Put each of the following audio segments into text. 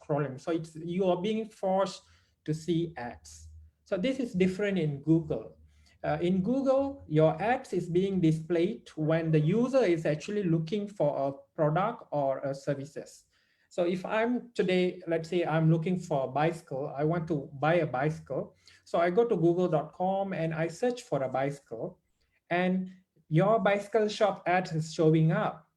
scrolling. So you are being forced to see ads. So this is different in Google. In Google, your ads is being displayed when the user is actually looking for a product or a services. So if I'm today, let's say I'm looking for a bicycle, I want to buy a bicycle. So I go to google.com and I search for a bicycle, and your bicycle shop ads is showing up.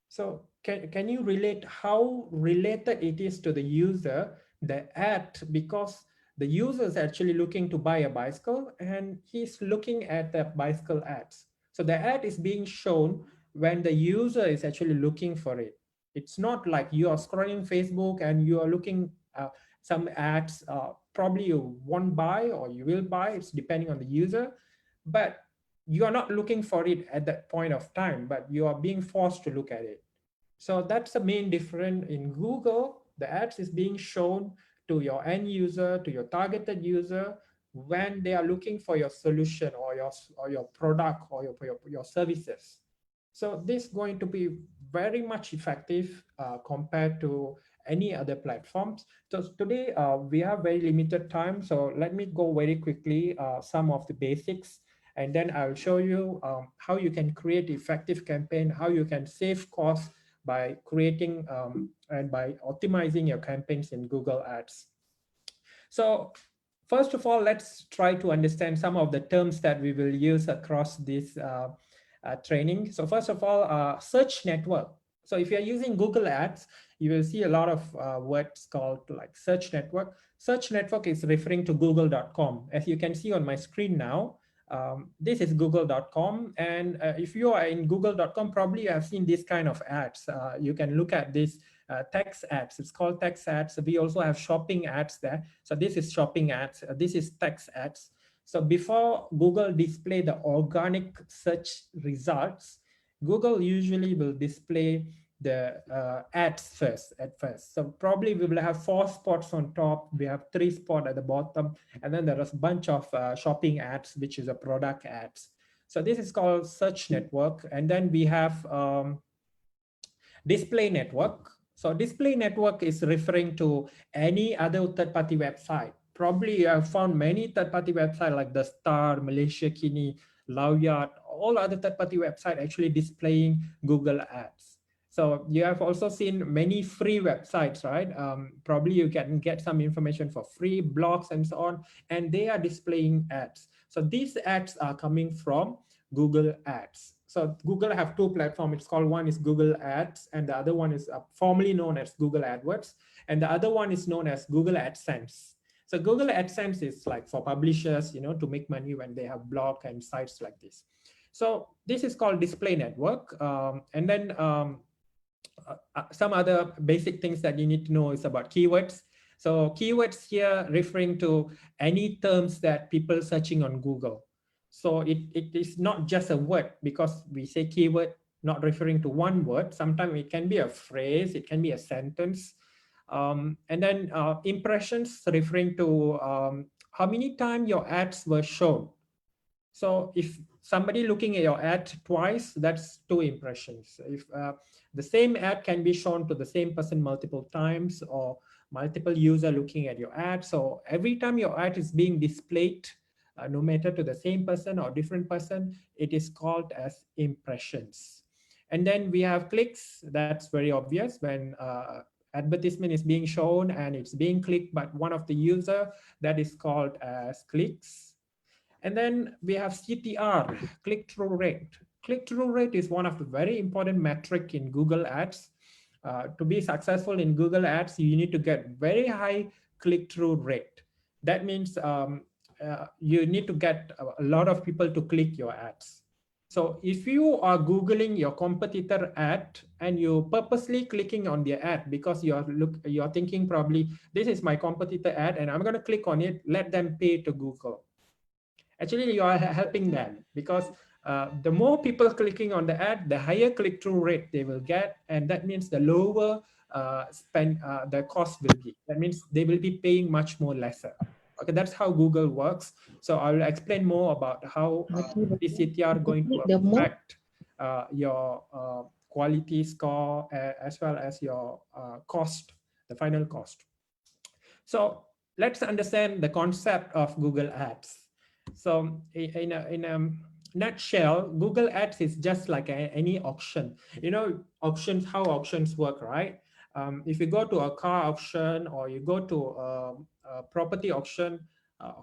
So can you relate how related it is to the user, the ad, because the user is actually looking to buy a bicycle and he's looking at the bicycle ads. So the ad is being shown when the user is actually looking for it. It's not like you are scrolling Facebook and you are looking some ads, probably you won't buy or you will buy, it's depending on the user, but you are not looking for it at that point of time, but you are being forced to look at it. So that's the main difference in Google. The ads is being shown to your end user, to your targeted user, when they are looking for your solution or your product or your services. So this is going to be very much effective compared to any other platforms. So today we have very limited time. So let me go very quickly some of the basics, and then I'll show you how you can create effective campaign, how you can save costs by creating and by optimizing your campaigns in Google Ads. So first of all, let's try to understand some of the terms that we will use across this training. So first of all, search network. So if you're using Google Ads, you will see a lot of words called like search network. Search network is referring to google.com. As you can see on my screen now, this is google.com, and if you are in google.com, probably you have seen this kind of ads. You can look at this text ads. It's called text ads. We also have shopping ads there. So this is shopping ads. This is text ads. So before Google display the organic search results, Google usually will display the ads at first. So probably we will have 4 spots on top. We have 3 spots at the bottom. And then there is a bunch of shopping ads, which is a product ads. So this is called search network. And then we have display network. So display network is referring to any other third-party website. Probably you have found many third-party websites like The Star, Malaysia Kini, Lawyat, all other third-party websites actually displaying Google Ads. So you have also seen many free websites, right? Probably you can get some information for free, blogs and so on, and they are displaying ads. So these ads are coming from Google Ads. So Google have 2 platforms. It's called, one is Google Ads, and the other one is formerly known as Google AdWords, and the other one is known as Google AdSense. So Google AdSense is like for publishers, to make money when they have blog and sites like this. So this is called display network. And then some other basic things that you need to know is about keywords. So keywords here referring to any terms that people searching on Google. So it is not just a word, because we say keyword, not referring to one word. Sometimes it can be a phrase, it can be a sentence. And then impressions referring to how many times your ads were shown. So if somebody looking at your ad twice, that's 2 impressions. If the same ad can be shown to the same person multiple times, or multiple user looking at your ad. So every time your ad is being displayed, no matter to the same person or different person, it is called as impressions. And then we have clicks. That's very obvious when advertisement is being shown and it's being clicked by one of the user, that is called as clicks. And then we have CTR, click-through rate. Click-through rate is one of the very important metric in Google Ads. To be successful in Google Ads, you need to get very high click-through rate. That means you need to get a lot of people to click your ads. So if you are Googling your competitor ad and you purposely clicking on their ad because you're thinking probably, this is my competitor ad and I'm going to click on it, let them pay to Google. Actually, you are helping them, because the more people clicking on the ad, the higher click-through rate they will get, and that means the lower the cost will be. That means they will be paying much more lesser. Okay, that's how Google works. So I will explain more about how this CTR going to affect your quality score as well as your cost the final cost. So let's understand the concept of Google Ads. So in a nutshell, Google Ads is just like any auction. You know, auctions, how auctions work, right? If you go to a car auction or you go to a property auction, uh,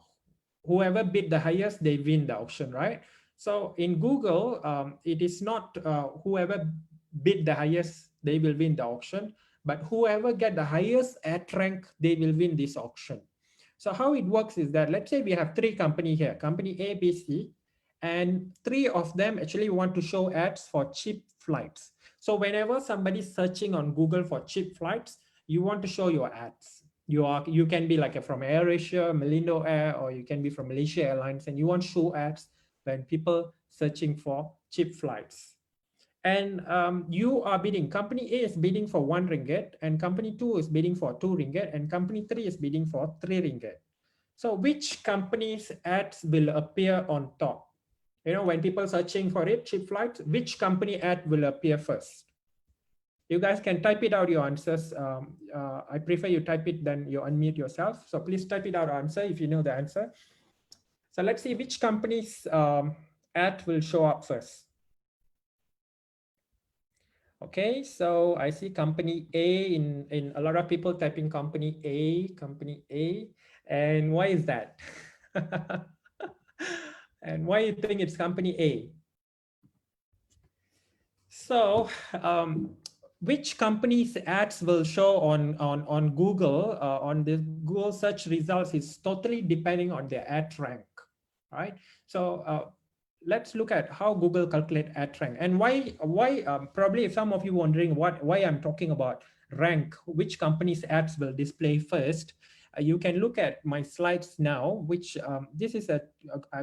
whoever bid the highest, they win the auction, right? So in Google, it is not whoever bid the highest, they will win the auction, but whoever get the highest ad rank, they will win this auction. So how it works is that, let's say we have three company here, company A, B, C, and three of them actually want to show ads for cheap flights. So whenever somebody's searching on Google for cheap flights, you want to show your ads. You can be like from AirAsia, Malindo Air, or you can be from Malaysia Airlines, and you want to show ads when people searching for cheap flights. And you are bidding. Company A is bidding for 1 ringgit, and company 2 is bidding for 2 ringgit, and company 3 is bidding for 3 ringgit. So which company's ads will appear on top? You know, when people searching for it, cheap flights, which company ad will appear first? You guys can type it out your answers. I prefer you type it than you unmute yourself. So please type it out answer if you know the answer. So let's see which company's ad will show up first. Okay, so I see company A in a lot of people typing company A. And why is that? And why you think it's company A? So which company's ads will show on Google, on the Google search results is totally depending on their ad rank, right? So let's look at how Google calculate ad rank, and why probably some of you wondering why I'm talking about rank, which company's ads will display first. You can look at my slides now, which this is a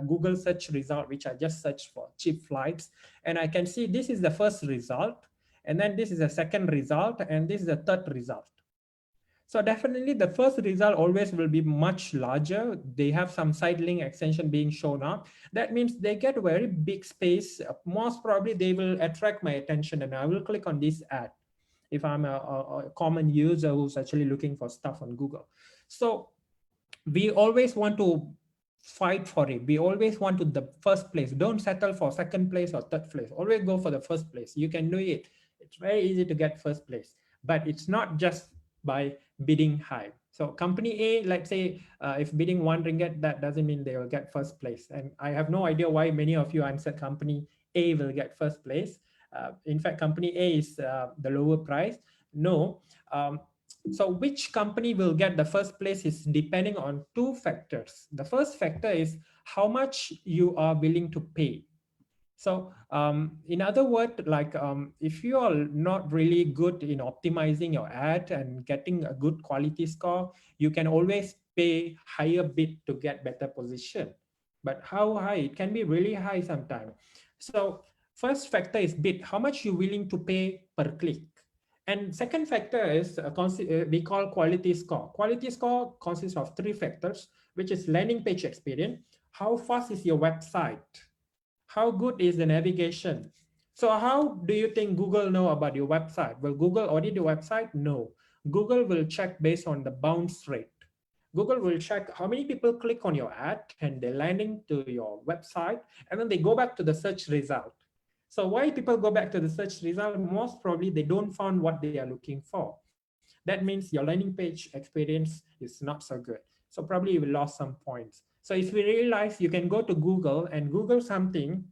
Google search result, which I just searched for cheap flights. And I can see this is the first result, and then this is the second result, and this is the third result. So definitely the first result always will be much larger. They have some side link extension being shown up. That means they get a very big space. Most probably they will attract my attention, and I will click on this ad if I'm a common user who's actually looking for stuff on Google. So we always want to fight for it. We always want to the first place. Don't settle for second place or third place. Always go for the first place. You can do it. It's very easy to get first place, but it's not just by bidding high. So company A, let's say if bidding 1 ringgit, that doesn't mean they will get first place. And I have no idea why many of you answered company A will get first place. In fact, company A is the lower price. No. So which company will get the first place is depending on two factors. The first factor is how much you are willing to pay. So in other words, like if you are not really good in optimizing your ad and getting a good quality score, you can always pay higher bid to get better position. But how high? It can be really high sometimes. So first factor is bid, how much you're willing to pay per click. And second factor is we call quality score. Quality score consists of three factors, which is landing page experience. How fast is your website? How good is the navigation? So how do you think Google know about your website? Will Google audit your website? No. Google will check based on the bounce rate. Google will check how many people click on your ad and they're landing to your website, and then they go back to the search result. So why people go back to the search result? Most probably they don't find what they are looking for. That means your landing page experience is not so good. So probably you will lost some points. So if you realize, you can go to Google and Google something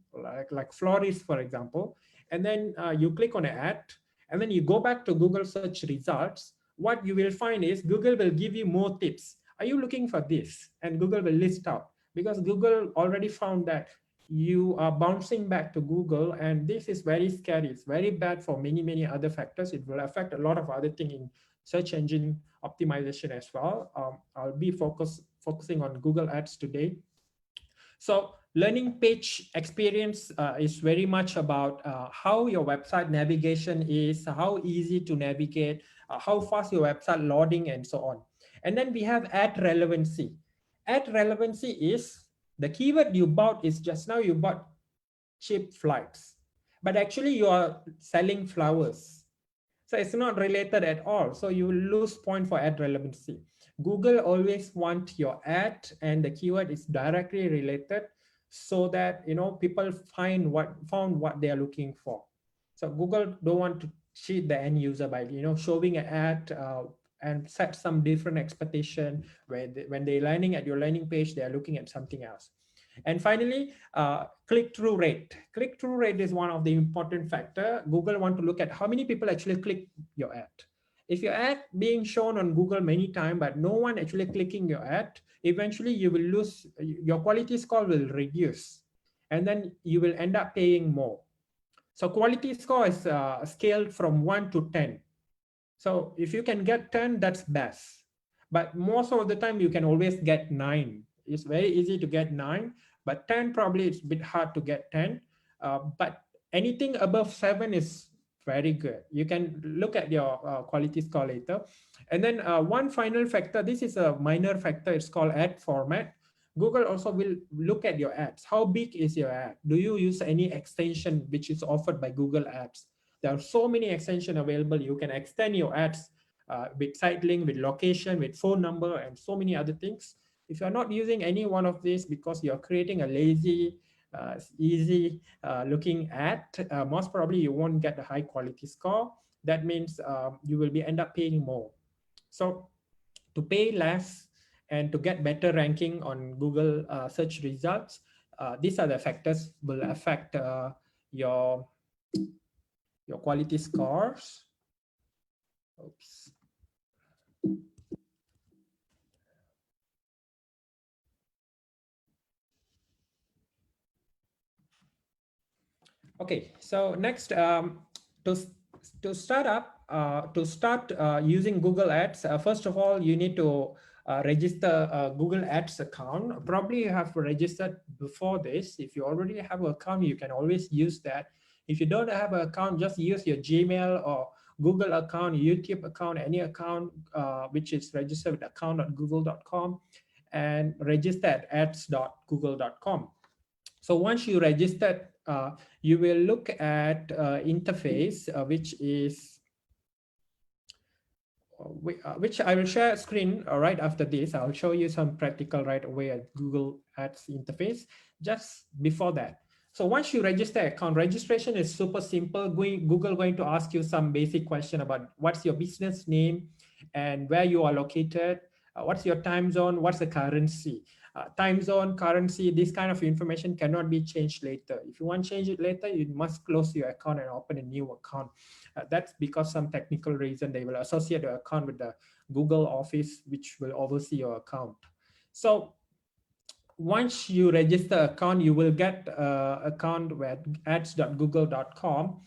like florist, for example, and then you click on an ad, and then you go back to Google search results. What you will find is Google will give you more tips. Are you looking for this? And Google will list out, because Google already found that you are bouncing back to Google, and this is very scary. It's very bad for many other factors. It will affect a lot of other things in search engine optimization as well. I'll be focusing on Google Ads today. So learning page experience is very much about how your website navigation is, how easy to navigate, how fast your website loading, and so on. And then we have ad relevancy. Ad relevancy is the keyword you bought is just now you bought cheap flights, but actually you are selling flowers. So it's not related at all. So you will lose point for ad relevancy. Google always want your ad and the keyword is directly related so that people found what they are looking for. So Google don't want to cheat the end user by showing an ad and set some different expectation where when they're landing at your landing page, they are looking at something else. And finally, click-through rate. Click-through rate is one of the important factor. Google want to look at how many people actually click your ad. If your ad being shown on Google many times, but no one actually clicking your ad, eventually you will lose, your quality score will reduce, and then you will end up paying more. So quality score is scaled from 1 to 10. So if you can get 10, that's best. But most of the time you can always get 9. It's very easy to get 9, but 10 probably it's a bit hard to get 10. But anything above 7 is very good. You can look at your quality score later. And then one final factor, this is a minor factor, it's called ad format. Google also will look at your ads. How big is your ad? Do you use any extension which is offered by Google Ads? There are so many extensions available. You can extend your ads with site link, with location, with phone number, and so many other things. If you're not using any one of these because you're creating a lazy, easy looking ad, most probably you won't get a high quality score. That means you will end up paying more. So to pay less and to get better ranking on Google search results, these are the factors will affect your quality scores. Oops. Okay, so next, to start using Google Ads, first of all, you need to register a Google Ads account. Probably you have registered before this. If you already have an account, you can always use that. If you don't have an account, just use your Gmail or Google account, YouTube account, any account which is registered with account.google.com and register at ads.google.com. So once you registered, you will look at interface, which is which I will share a screen right after this. I'll show you some practical right away at Google Ads interface. Just before that, so once you register account, registration is super simple. Google going to ask you some basic question about what's your business name and where you are located, what's your time zone, what's the currency. Time zone, currency, this kind of information cannot be changed later. If you want to change it later, you must close your account and open a new account. That's because some technical reason they will associate your account with the Google Office, which will oversee your account. So once you register account, you will get account with ads.google.com.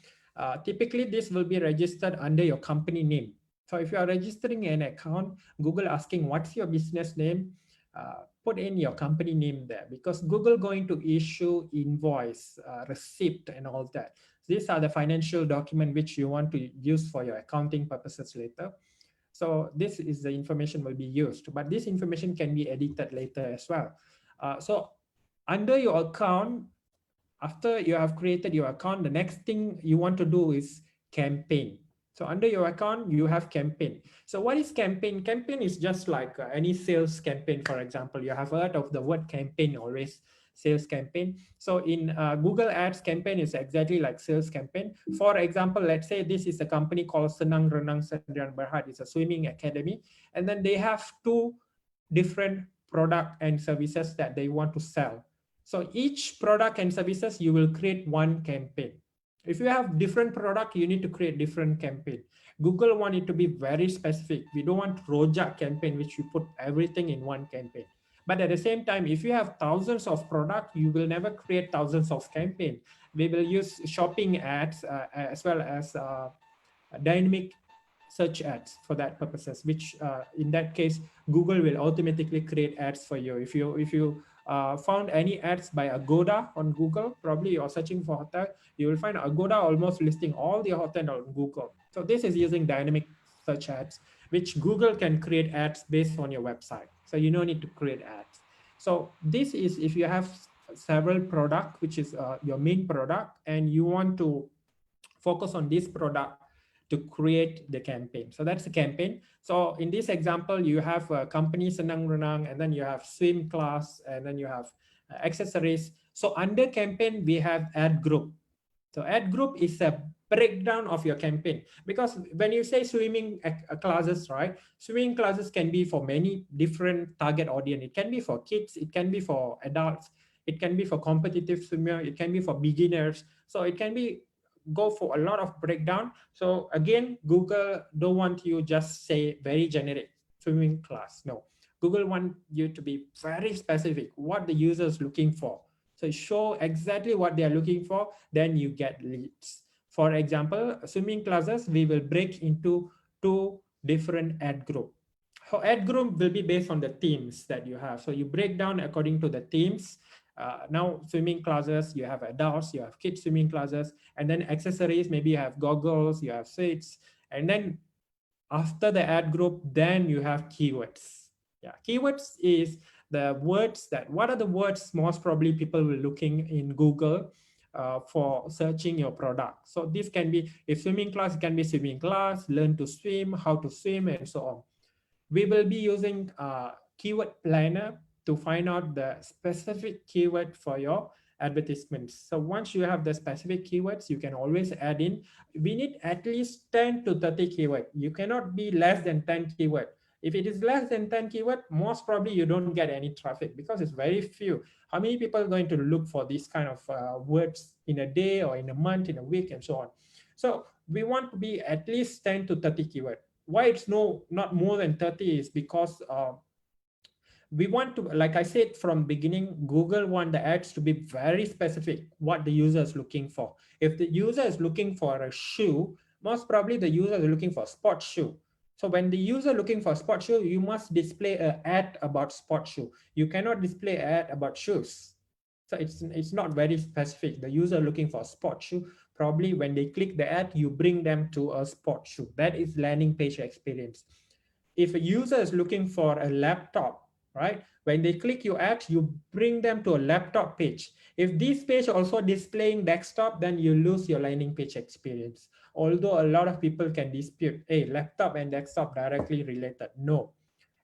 Typically, this will be registered under your company name. So if you are registering an account, Google asking what's your business name, put in your company name there, because Google going to issue invoice, receipt, and all that. These are the financial document which you want to use for your accounting purposes later. So this is the information will be used, but this information can be edited later as well. So under your account, after you have created your account, the next thing you want to do is campaign. So under your account, you have campaign. So what is campaign? Campaign is just like any sales campaign. For example, you have heard of the word campaign, always sales campaign. So in Google Ads, campaign is exactly like sales campaign. For example, let's say this is a company called Senang Renang Sendirian Berhad. It's a swimming academy. And then they have two different product and services that they want to sell. So each product and services, you will create one campaign. If you have different product, you need to create different campaign. Google want it to be very specific. We don't want rojak campaign, which you put everything in one campaign. But at the same time, if you have thousands of product, you will never create thousands of campaign. We will use shopping ads as well as dynamic search ads for that purposes, which in that case, Google will automatically create ads for you. If you found any ads by Agoda on Google, probably you're searching for hotel, you will find Agoda almost listing all the hotel on Google. So this is using dynamic search ads, which Google can create ads based on your website. So you don't need to create ads. So this is if you have several product, which is your main product, and you want to focus on this product to create the campaign. So that's the campaign. So in this example, you have a company Senang Renang, and then you have swim class, and then you have accessories. So under campaign, we have ad group. So ad group is a breakdown of your campaign, because when you say swimming classes, right? Swimming classes can be for many different target audience. It can be for kids, it can be for adults, it can be for competitive swimmer, it can be for beginners. So it can be go for a lot of breakdown. So again, Google don't want you just say very generic swimming class. No, Google want you to be very specific what the user is looking for. So show exactly what they are looking for, then you get leads. For example, swimming classes, we will break into 2 different ad group. So ad group will be based on the themes that you have. So you break down according to the themes. Now swimming classes, you have adults, you have kids swimming classes, and then accessories, maybe you have goggles, you have seats, and then after the ad group, then you have keywords. Yeah, keywords is the words that, what are the words most probably people will looking in Google for searching your product. So this can be, if swimming class, it can be swimming class, learn to swim, how to swim, and so on. We will be using keyword planner to find out the specific keyword for your advertisements. So once you have the specific keywords, you can always add in. We need at least 10 to 30 keyword. You cannot be less than 10 keyword. If it is less than 10 keyword, most probably you don't get any traffic, because it's very few. How many people are going to look for these kind of words in a day or in a month, in a week, and so on? So we want to be at least 10 to 30 keyword. Why it's not more than 30 is because we want to, like I said from beginning, Google want the ads to be very specific what the user is looking for. If the user is looking for a shoe, most probably the user is looking for a sports shoe. So when the user looking for a sports shoe, you must display an ad about sports shoe. You cannot display an ad about shoes. So it's not very specific. The user looking for a sports shoe, probably when they click the ad, you bring them to a sports shoe. That is landing page experience. If a user is looking for a laptop, right? When they click your ad, you bring them to a laptop page. If this page also displaying desktop, then you lose your landing page experience. Although a lot of people can dispute, hey, laptop and desktop directly related. No.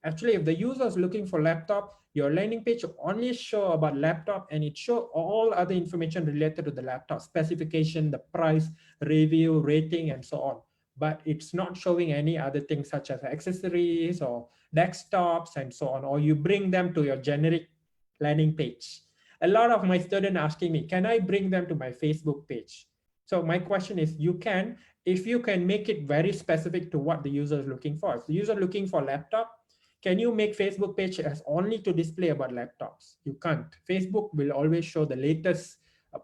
Actually, if the user is looking for laptop, your landing page only show about laptop, and it show all other information related to the laptop, specification, the price, review, rating, and so on. But it's not showing any other things such as accessories or desktops and so on, or you bring them to your generic landing page. A lot of my students asking me, can I bring them to my Facebook page? So my question is, you can, if you can make it very specific to what the user is looking for. If the user looking for laptop, can you make Facebook page as only to display about laptops? You can't. Facebook will always show the latest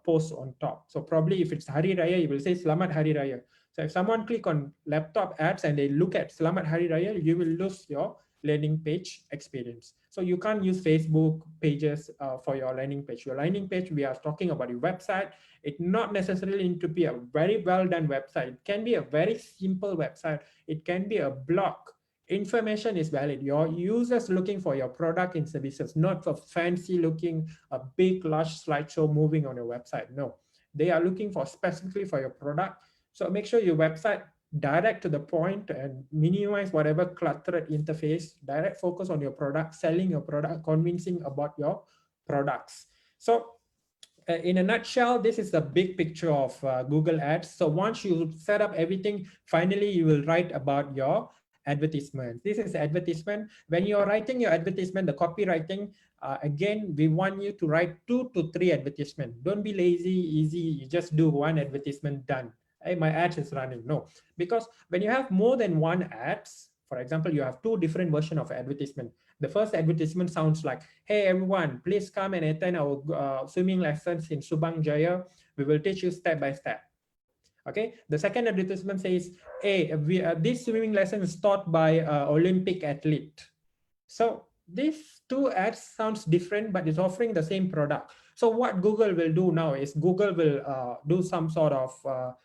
post on top. So probably if it's Hari Raya, you will say Selamat Hari Raya. So if someone click on laptop ads and they look at Selamat Hari Raya, you will lose your landing page experience. So you can't use Facebook pages for your landing page. Your landing page, we are talking about your website. It not necessarily need to be a very well done website. It can be a very simple website. It can be a blog. Information is valid. Your users looking for your product and services, not for fancy looking, a big, large slideshow moving on your website. No, they are looking for specifically for your product. So make sure your website direct to the point and minimize whatever cluttered interface, direct focus on your product, selling your product, convincing about your products. So in a nutshell, this is the big picture of Google Ads. So once you set up everything, finally you will write about your advertisement. This is advertisement. When you're writing your advertisement, the copywriting, again, we want you to write 2 to 3 advertisements. Don't be lazy, easy, you just do one advertisement, done. Hey, my ads is running. No, because when you have more than one ads, for example, you have 2 different versions of advertisement. The first advertisement sounds like, hey, everyone, please come and attend our swimming lessons in Subang Jaya. We will teach you step by step. Okay. The second advertisement says, hey, this swimming lesson is taught by Olympic athlete. So these 2 ads sounds different, but it's offering the same product. So what Google will do now is Google will do some sort of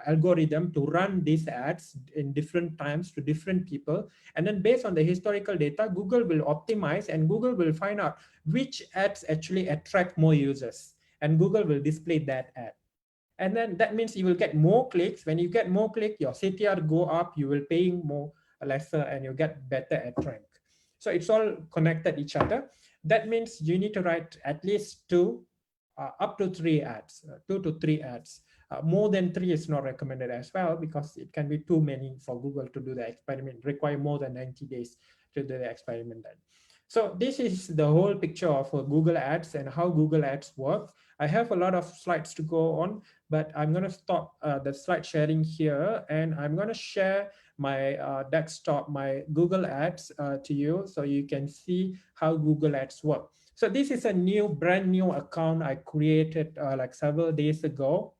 algorithm to run these ads in different times to different people, and then based on the historical data, Google will optimize, and Google will find out which ads actually attract more users, and Google will display that ad. And then that means you will get more clicks. When you get more clicks, your CTR go up, you will paying more lesser, and you get better at rank. So it's all connected each other. That means you need to write at least two, up to three ads, 2 to 3 ads. More than three is not recommended as well, because it can be too many for Google to do the experiment, require more than 90 days to do the experiment then. So this is the whole picture of Google Ads and how Google Ads work. I have a lot of slides to go on, but I'm going to stop the slide sharing here, and I'm going to share my desktop, my Google Ads to you, so you can see how Google Ads work. So this is a brand new account I created like several days ago.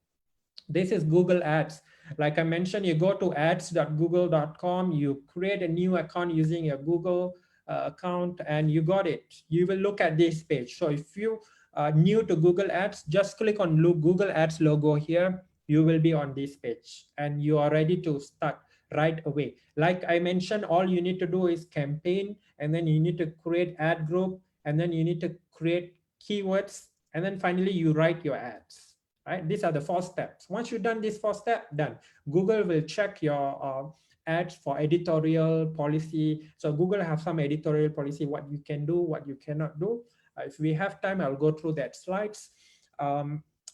This is Google Ads. Like I mentioned, you go to ads.google.com, you create a new account using your Google account, and you got it. You will look at this page. So if you are new to Google Ads, just click on Google Ads logo here. You will be on this page, and you are ready to start right away. Like I mentioned, all you need to do is campaign, and then you need to create ad group, and then you need to create keywords, and then finally you write your ads. Right? These are the 4 steps. Once you've done this 4 steps, done. Google will check your ads for editorial policy. So Google have some editorial policy, what you can do, what you cannot do. If we have time, I'll go through that slides.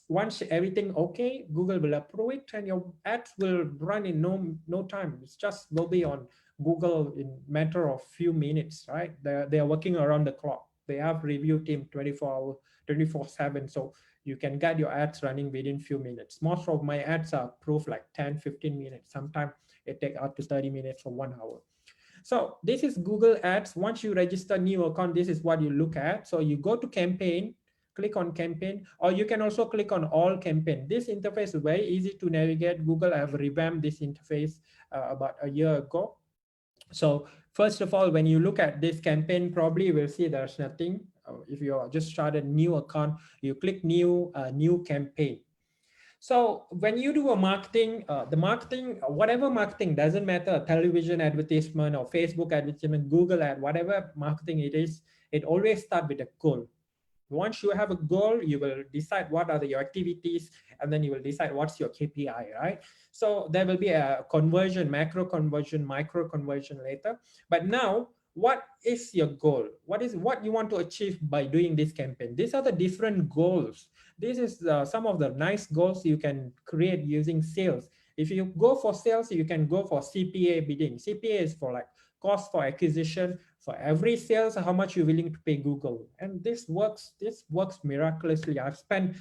Once everything okay, Google will approve it, and your ads will run in no time. It's just will be on Google in matter of few minutes, right? They are working around the clock. They have review team 24/7. So you can get your ads running within few minutes. Most of my ads are approved like 10-15 minutes. Sometimes it takes up to 30 minutes or 1 hour. So this is Google Ads. Once you register new account, this is what you look at. So you go to campaign, click on campaign, or you can also click on all campaign. This interface is very easy to navigate. Google have revamped this interface about a year ago. So first of all, when you look at this campaign, probably you will see there's nothing. If you just started a new account, you click new campaign. So when you do a marketing, whatever marketing, doesn't matter, television advertisement or Facebook advertisement, Google ad, whatever marketing it is, it always starts with a goal. Once you have a goal, you will decide what are your activities, and then you will decide what's your KPI, right? So there will be a conversion, macro conversion, micro conversion later. But now, what is your goal? What you want to achieve by doing this campaign? These are the different goals. This is some of the nice goals you can create using sales. If you go for sales, you can go for CPA bidding. CPA is for like cost for acquisition. For every sales, how much you're willing to pay Google. And this works miraculously. I've spent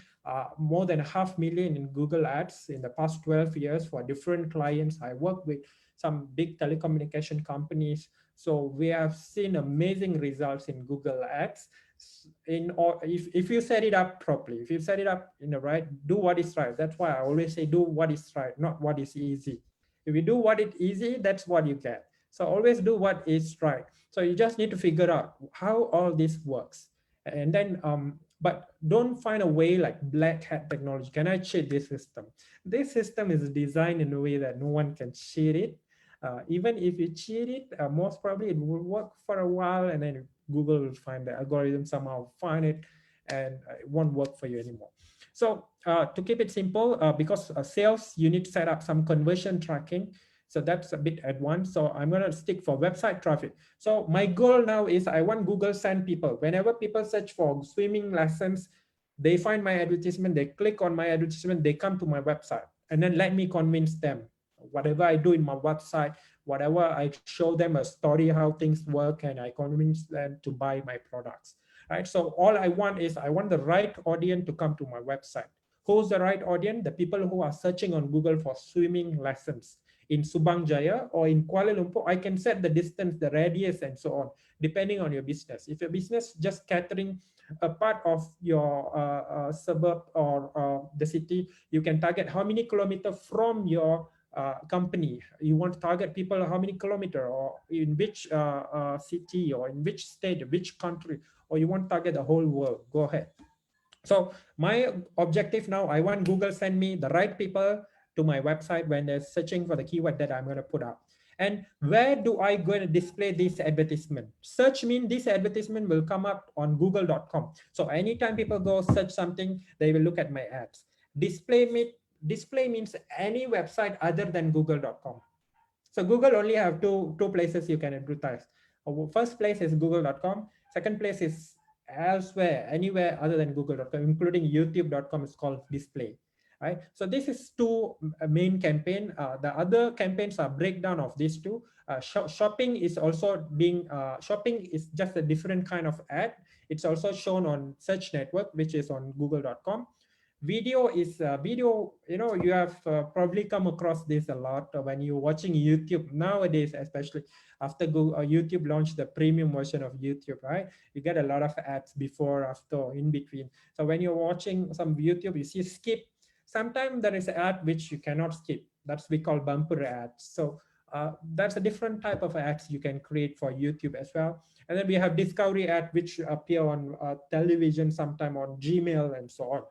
more than $500,000 in Google Ads in the past 12 years for different clients. I work with some big telecommunication companies. So we have seen amazing results in Google Ads. If you set it up properly, if you set it up in the right, do what is right. That's why I always say do what is right, not what is easy. If you do what is easy, that's what you get. So always do what is right. So you just need to figure out how all this works. And then, but don't find a way like black hat technology. Can I cheat this system? This system is designed in a way that no one can cheat it. Even if you cheat it, most probably it will work for a while, and then Google will find the algorithm, somehow find it, and it won't work for you anymore. So to keep it simple, because sales, you need to set up some conversion tracking. So that's a bit advanced. So I'm going to stick for website traffic. So my goal now is I want Google send people. Whenever people search for swimming lessons, they find my advertisement, they click on my advertisement, they come to my website, and then let me convince them. Whatever I do in my website, whatever I show them a story, how things work, and I convince them to buy my products. Right. So all I want is I want the right audience to come to my website. Who's the right audience? The people who are searching on Google for swimming lessons in Subang Jaya or in Kuala Lumpur. I can set the distance, the radius, and so on, depending on your business. If your business just catering a part of your suburb or the city, you can target how many kilometers from your company. You want to target people how many kilometers, or in which city, or in which state, which country, or you want to target the whole world. Go ahead. So my objective now, I want Google send me the right people to my website when they're searching for the keyword that I'm going to put up. And where do I go to display this advertisement? Search means this advertisement will come up on google.com. So anytime people go search something, they will look at my ads. Display display means any website other than google.com. So Google only have two places you can advertise. First place is google.com. Second place is elsewhere, anywhere other than google.com, including youtube.com is called display. Right. So this is two main campaign. The other campaigns are breakdown of these two. Shopping is also being shopping is just a different kind of ad. It's also shown on search network, which is on google.com. Video is video, you have probably come across this a lot when you're watching YouTube nowadays, especially after YouTube launched the premium version of YouTube, right? You get a lot of ads before, after, in between. So when you're watching some YouTube, you see skip. Sometimes there is an ad which you cannot skip. That's we call bumper ads. So that's a different type of ads you can create for YouTube as well. And then we have discovery ad, which appear on television, sometime on Gmail and so on.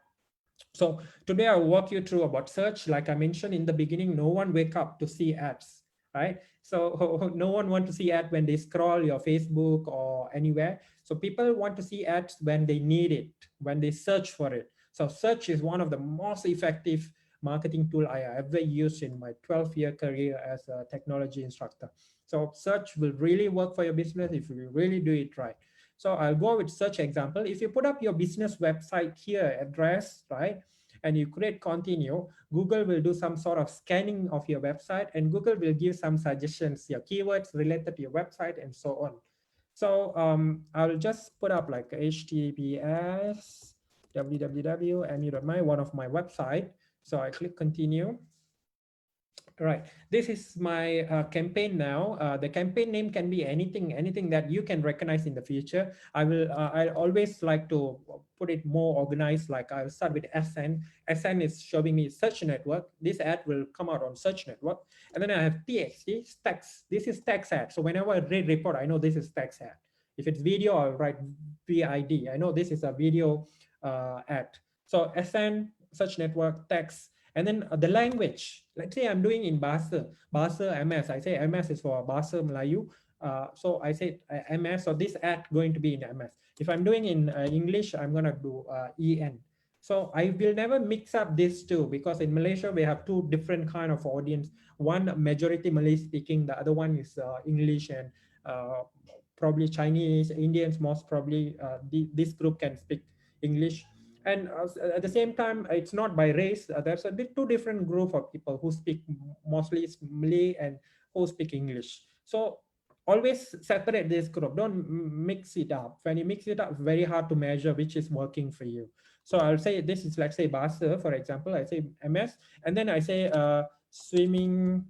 So today I'll walk you through about search. Like I mentioned in the beginning, no one wake up to see ads, right? So no one want to see ad when they scroll your Facebook or anywhere. So people want to see ads when they need it, when they search for it. So search is one of the most effective marketing tool I ever used in my 12-year career as a technology instructor. So search will really work for your business if you really do it right. So I'll go with search example. If you put up your business website here, address, right? And you create continue, Google will do some sort of scanning of your website, and Google will give some suggestions, your keywords related to your website and so on. So I'll just put up like HTTPS www.mu.my, one of my website. So I click continue. Right. This is my campaign now. The campaign name can be anything that you can recognize in the future. I always like to put it more organized. Like I'll start with SN. SN is showing me search network. This ad will come out on search network. And then I have TXT, text. This is text ad. So whenever I read report, I know this is text ad. If it's video, I'll write VID. I know this is a video ad. So SN, search network, text. And then the language, let's say I'm doing in Bahasa MS. I say MS is for Bahasa Melayu. So I say MS, so this ad going to be in MS. If I'm doing in English, I'm going to do EN. So I will never mix up these two, because in Malaysia, we have two different kind of audience. One majority Malay speaking, the other one is English and probably Chinese, Indians, most probably this group can speak English. And at the same time, it's not by race. There's a two different group of people who speak mostly Malay and who speak English. So always separate this group. Don't mix it up. When you mix it up, it's very hard to measure which is working for you. So I'll say this is, let's say, Bahasa, for example. I say MS, and then I say swimming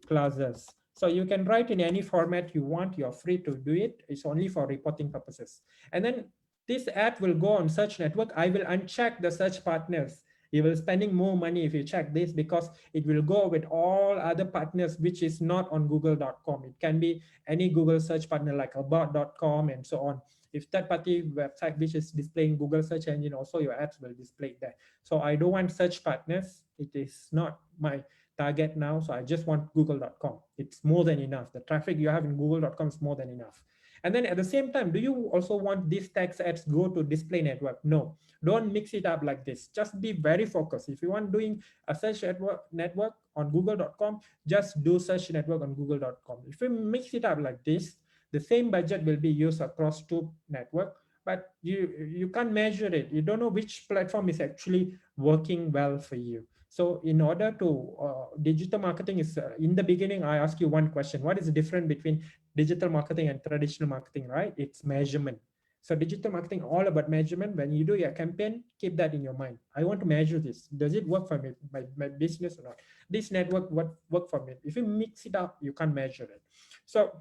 classes. So you can write in any format you want. You're free to do it. It's only for reporting purposes. And then this ad will go on search network. I will uncheck the search partners. You will spending more money if you check this, because it will go with all other partners which is not on google.com. It can be any Google search partner like about.com and so on. If third-party website which is displaying Google search engine, also your ads will display there. So I don't want search partners. It is not my target now. So I just want google.com. It's more than enough. The traffic you have in google.com is more than enough. And then at the same time, do you also want these text ads go to display network? No, don't mix it up like this. Just be very focused. If you want doing a search network on google.com, just do search network on google.com. If you mix it up like this, the same budget will be used across two network, but you can't measure it. You don't know which platform is actually working well for you. So in order to digital marketing is in the beginning, I ask you one question: what is the difference between digital marketing and traditional marketing? Right? It's measurement. So digital marketing all about measurement. When you do your campaign, keep that in your mind. I want to measure this. Does it work for me, my business or not? This network, what work for me? If you mix it up, you can't measure it. So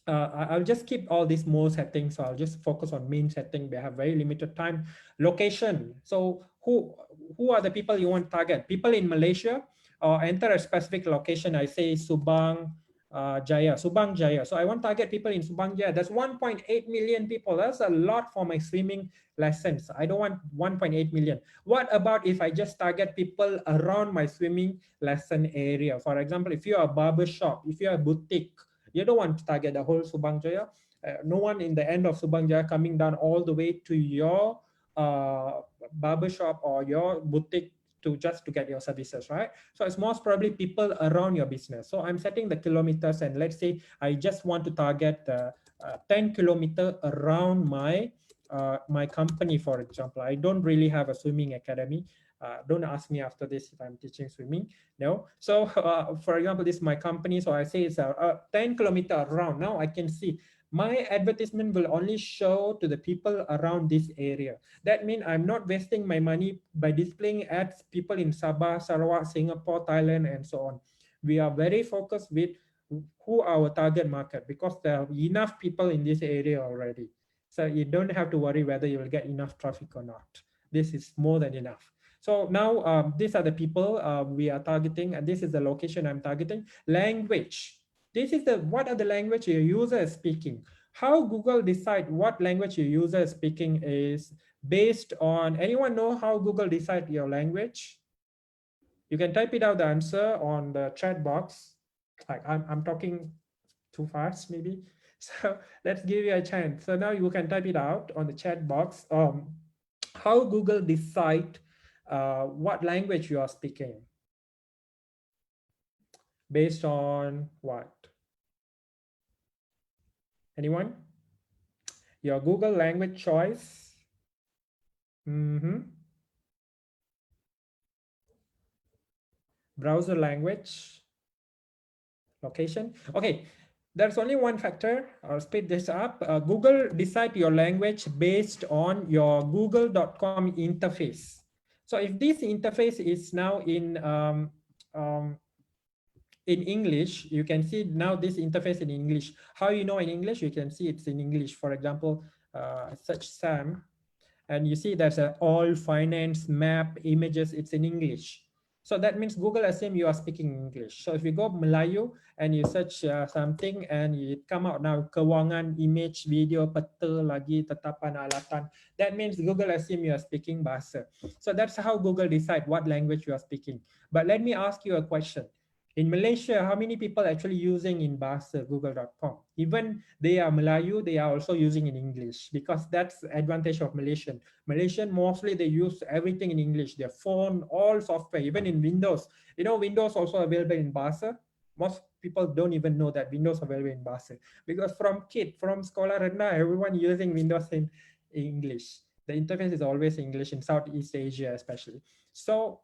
I'll just keep all these more settings. So I'll just focus on main setting. We have very limited time. Location. So who are the people you want to target? People in Malaysia, or enter a specific location. I say Subang Jaya, Subang Jaya. So I want to target people in Subang Jaya. That's 1.8 million people. That's a lot for my swimming lessons. I don't want 1.8 million. What about if I just target people around my swimming lesson area? For example, if you're a barber shop, if you're a boutique, you don't want to target the whole Subang Jaya. No one in the end of Subang Jaya coming down all the way to your barbershop or your boutique to just to get your services, right? So it's most probably people around your business. So I'm setting the kilometers, and let's say I just want to target 10 kilometer around my company, for example. I don't really have a swimming academy. Don't ask me after this if I'm teaching swimming. No. So for example, this is my company. So I say it's a 10-kilometer around. Now I can see my advertisement will only show to the people around this area. That means I'm not wasting my money by displaying ads people in Sabah, Sarawak, Singapore, Thailand, and so on. We are very focused with who our target market, because there are enough people in this area already. So you don't have to worry whether you will get enough traffic or not. This is more than enough. So now these are the people we are targeting, and this is the location I'm targeting. Language. This is the what are the language your user is speaking. How Google decide what language your user is speaking is based on, anyone know how Google decide your language? You can type it out the answer on the chat box. Like I'm talking too fast maybe. So let's give you a chance. So now you can type it out on the chat box. How Google decide what language you are speaking, based on what? Anyone? Your Google language choice. Browser language, location. Okay, there's only one factor. I'll speed this up. Google decide your language based on your google.com interface. So if this interface is now in English, you can see now this interface in English. How you know in English? You can see it's in English. For example, search Sam, and you see there's all finance, map, images, it's in English. So that means Google assume you are speaking English. So if you go Melayu and you search something and it come out now, kewangan, image, video, peta, lagi, tetapan, alatan, that means Google assume you are speaking bahasa. So that's how Google decide what language you are speaking. But let me ask you a question. In Malaysia, how many people actually using in bahasa google.com? Even they are Melayu, they are also using in English, because that's the advantage of Malaysian. Malaysian, mostly they use everything in English, their phone, all software, even in Windows. You know, Windows also available in bahasa. Most people don't even know that Windows available in bahasa, because from Sekolah Rendah, everyone using Windows in English. The interface is always English in Southeast Asia, especially. So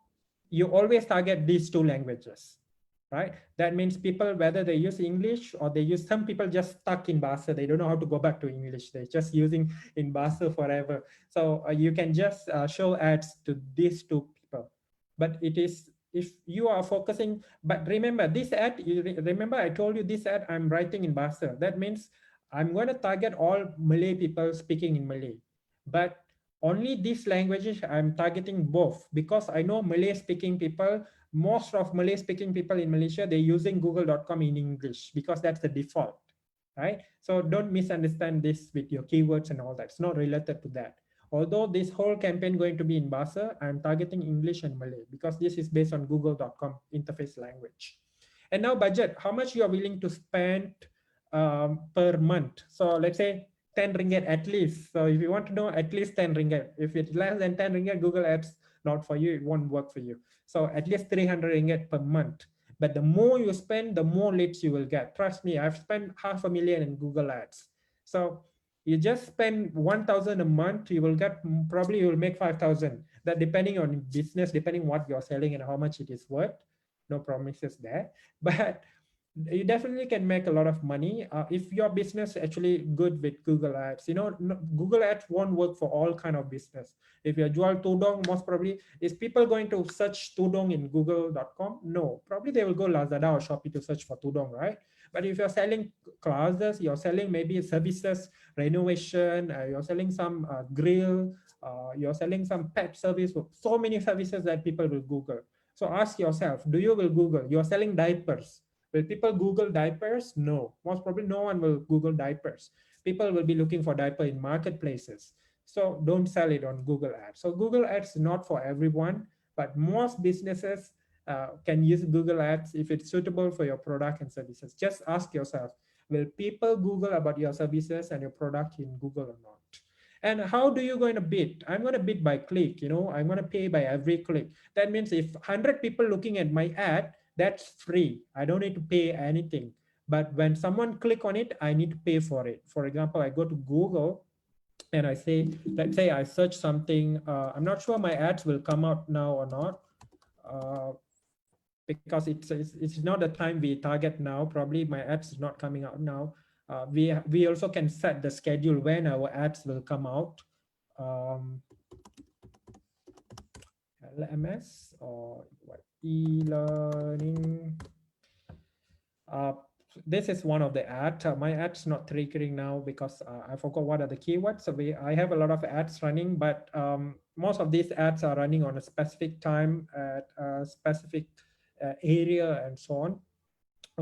you always target these two languages, right? That means people, whether they use English or they use, some people just stuck in Bahasa, they don't know how to go back to English, they're just using in Bahasa forever. So you can just show ads to these two people. But it is, if you are focusing, but remember this ad, remember I told you this ad I'm writing in Bahasa. That means I'm going to target all Malay people speaking in Malay. But only these languages I'm targeting both, because I know Malay speaking people, most of Malay speaking people in Malaysia, they're using google.com in English because that's the default, right? So don't misunderstand this with your keywords and all that. It's not related to that. Although this whole campaign going to be in Bahasa, I'm targeting English and Malay because this is based on google.com interface language. And now budget, how much you are willing to spend per month. So let's say 10 ringgit at least. So if you want to know, at least 10 ringgit. If it's less than 10 ringgit, Google Ads not for you, it won't work for you. So at least 300 ringgit per month. But the more you spend, the more leads you will get. Trust me, I've spent $500,000 in Google Ads. So you just spend 1,000 a month, you will get, probably you will make 5,000. That depending on business, depending what you're selling and how much it is worth. No promises there. But you definitely can make a lot of money if your business actually good with Google Ads. You know, Google Ads won't work for all kind of business. If you're jual tudong, most probably is people going to search tudong in google.com? No, probably they will go Lazada or Shopee to search for tudong, right? But if you're selling classes, you're selling maybe services, renovation, you're selling some grill, you're selling some pet service, so many services that people will Google. So ask yourself, do you will Google? You're selling diapers. Will people Google diapers? No. Most probably no one will Google diapers. People will be looking for diaper in marketplaces. So don't sell it on Google Ads. So Google Ads is not for everyone, but most businesses can use Google Ads if it's suitable for your product and services. Just ask yourself, will people Google about your services and your product in Google or not? And how do you going to bid? I'm going to bid by click, I'm going to pay by every click. That means if 100 people looking at my ad, that's free. I don't need to pay anything. But when someone click on it, I need to pay for it. For example, I go to Google and I say, let's say I search something. I'm not sure my ads will come out now or not. Because it's not the time we target now. Probably my ads is not coming out now. We also can set the schedule when our ads will come out. LMS or what, e-learning. This is one of the ads. My ads not triggering now because I forgot what are the keywords. So I have a lot of ads running, but most of these ads are running on a specific time at a specific area and so on.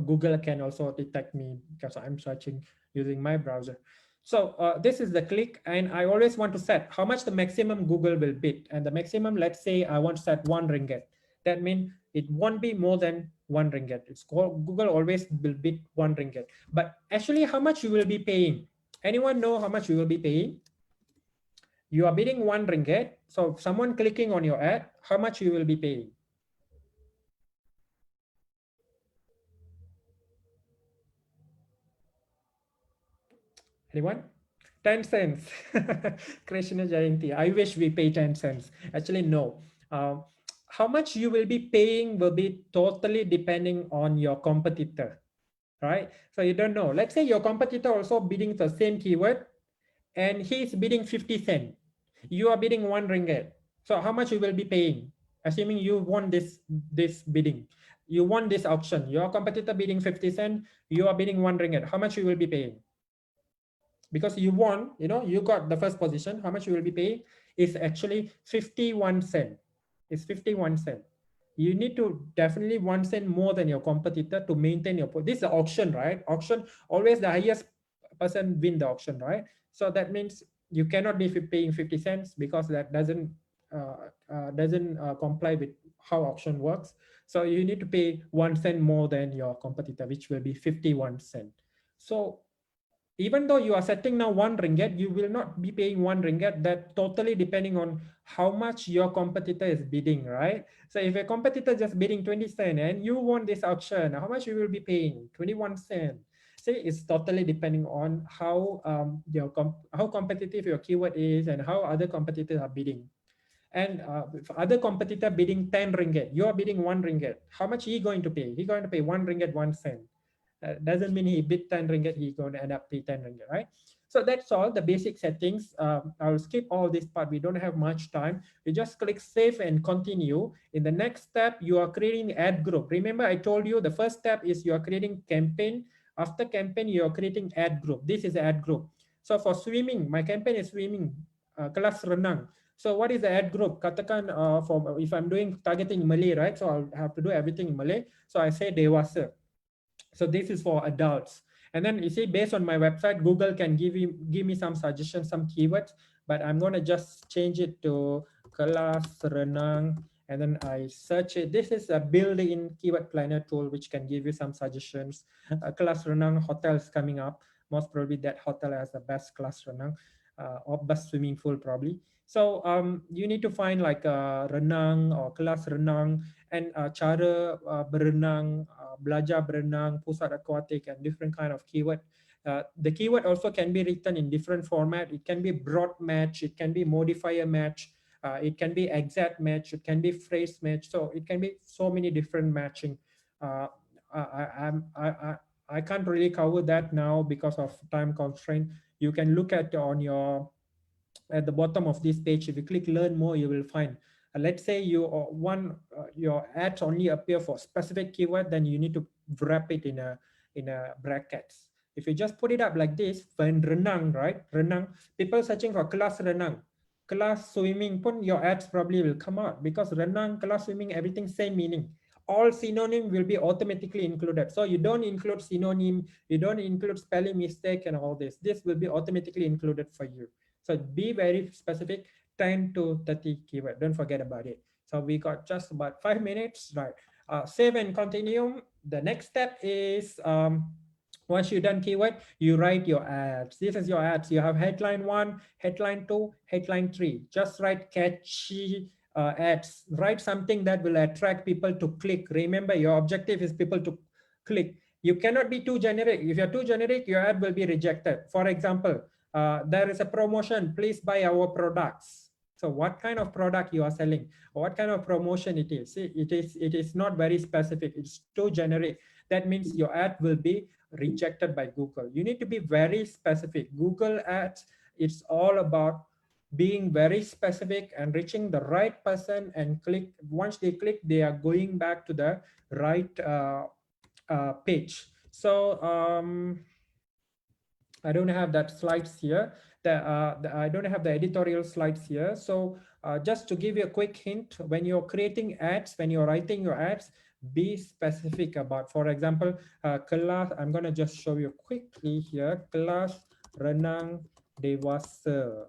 Google can also detect me because I'm searching using my browser. So this is the click, and I always want to set how much the maximum Google will bid. And the maximum, let's say I want to set 1 ringgit. That means it won't be more than 1 ringgit. It's called Google always will bid 1 ringgit. But actually, how much you will be paying? Anyone know how much you will be paying? You are bidding 1 ringgit. So someone clicking on your ad, how much you will be paying? Anyone? 10 cents. Krishna Jayanti. I wish we pay 10 cents. Actually, no. How much you will be paying will be totally depending on your competitor, right? So you don't know. Let's say your competitor also bidding the same keyword and he's bidding 50 cents. You are bidding 1 ringgit. So how much you will be paying? Assuming you won this bidding. You won this auction. Your competitor bidding 50 cents. You are bidding 1 ringgit. How much you will be paying? Because you won, you got the first position. How much you will be paying is actually 51 cent. It's 51 cent. You need to definitely 1 cent more than your competitor to maintain your. This is an auction, right? Auction, always the highest person win the auction, right? So that means you cannot be paying 50 cents because that doesn't comply with how auction works. So you need to pay 1 cent more than your competitor, which will be 51 cent. So even though you are setting now 1 ringgit, you will not be paying 1 ringgit. That totally depending on how much your competitor is bidding, right? So if a competitor just bidding 20 cents and you won this auction, how much you will be paying? 21 cents. See, it's totally depending on how how competitive your keyword is and how other competitors are bidding. And if other competitor bidding 10 ringgit, you are bidding 1 ringgit. How much he going to pay? He going to pay 1 ringgit 1 cent. Doesn't mean he bid 10 ringgit, he's going to end up pay 10 ringgit, right? So that's all the basic settings. I'll skip all this part. We don't have much time. You just click save and continue. In the next step, you are creating ad group. Remember, I told you the first step is you are creating campaign. After campaign, you are creating ad group. This is ad group. So for swimming, my campaign is swimming, kelas renang. So what is the ad group? Katakan for if I'm doing targeting Malay, right? So I'll have to do everything in Malay. So I say dewasa. So this is for adults. And then you see, based on my website, Google can give me some suggestions, some keywords, but I'm going to just change it to kelas renang. And then I search it. This is a built-in keyword planner tool, which can give you some suggestions. Kelas renang hotel is coming up. Most probably that hotel has the best kelas renang or best swimming pool probably. So you need to find like renang or kelas renang and cara berenang, belajar berenang, pusat aquatic, and different kind of keyword. The keyword also can be written in different format. It can be broad match, it can be modifier match, it can be exact match, it can be phrase match. So it can be so many different matching. I can't really cover that now because of time constraint. You can look at on your at the bottom of this page. If you click learn more, you will find let's say you your ads only appear for specific keyword, then you need to wrap it in a brackets. If you just put it up like this, when renang, right, renang, people searching for kelas renang, kelas swimming pun, your ads probably will come out because renang, kelas swimming, everything same meaning. All synonym will be automatically included. So you don't include synonym, you don't include spelling mistake and all this. This will be automatically included for you. So be very specific, 10 to 30 keyword. Don't forget about it. So we got just about 5 minutes, right? Save and continue. The next step is Once you done keyword, you write your ads. This is your ads. You have headline 1, headline 2, headline 3. Just write catchy ads. Write something that will attract people to click. Remember, your objective is people to click. You cannot be too generic. If you're too generic, your ad will be rejected. For example, there is a promotion. Please buy our products. So what kind of product you are selling, or what kind of promotion it is? See, it is not very specific. It's too generic. That means your ad will be rejected by Google. You need to be very specific. Google Ads, it's all about being very specific and reaching the right person and click. Once they click, they are going back to the right page. So I don't have that slides here. I don't have the editorial slides here. So just to give you a quick hint, when you're creating ads, when you're writing your ads, be specific about, for example, kelas, I'm going to just show you quickly here, kelas renang dewasa.